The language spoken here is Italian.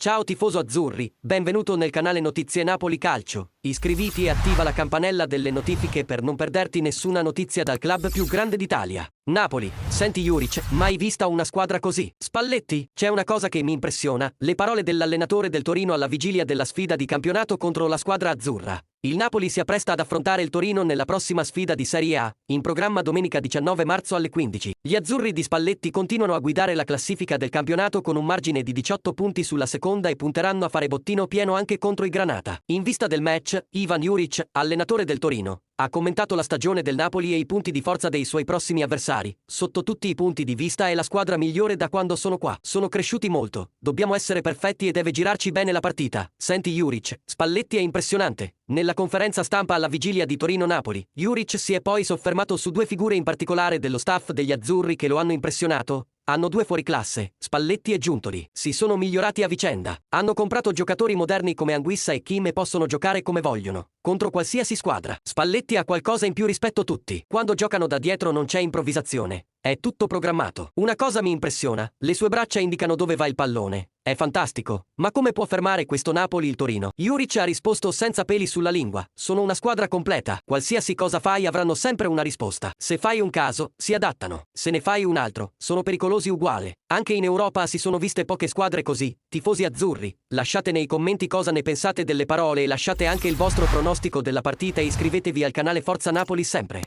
Ciao tifoso azzurri, benvenuto nel canale Notizie Napoli Calcio. Iscriviti e attiva la campanella delle notifiche per non perderti nessuna notizia dal club più grande d'Italia. Napoli, senti Juric, mai vista una squadra così? Spalletti, c'è una cosa che mi impressiona, le parole dell'allenatore del Torino alla vigilia della sfida di campionato contro la squadra azzurra. Il Napoli si appresta ad affrontare il Torino nella prossima sfida di Serie A, in programma domenica 19 marzo alle 15. Gli azzurri di Spalletti continuano a guidare la classifica del campionato con un margine di 18 punti sulla seconda e punteranno a fare bottino pieno anche contro i Granata. In vista del match, Ivan Juric, allenatore del Torino, ha commentato la stagione del Napoli e i punti di forza dei suoi prossimi avversari. Sotto tutti i punti di vista è la squadra migliore da quando sono qua. Sono cresciuti molto, dobbiamo essere perfetti e deve girarci bene la partita. Senti Juric, Spalletti è impressionante. Nella conferenza stampa alla vigilia di Torino-Napoli, Juric si è poi soffermato su due figure in particolare dello staff degli azzurri che lo hanno impressionato. Hanno due fuoriclasse, Spalletti e Giuntoli. Si sono migliorati a vicenda. Hanno comprato giocatori moderni come Anguissa e Kim e possono giocare come vogliono, contro qualsiasi squadra. Spalletti ha qualcosa in più rispetto a tutti. Quando giocano da dietro non c'è improvvisazione. È tutto programmato. Una cosa mi impressiona, le sue braccia indicano dove va il pallone. È fantastico. Ma come può fermare questo Napoli il Torino? Juric ha risposto senza peli sulla lingua. Sono una squadra completa. Qualsiasi cosa fai avranno sempre una risposta. Se fai un caso, si adattano. Se ne fai un altro, sono pericolosi uguale. Anche in Europa si sono viste poche squadre così. Tifosi azzurri, lasciate nei commenti cosa ne pensate delle parole e lasciate anche il vostro pronostico della partita e iscrivetevi al canale Forza Napoli sempre.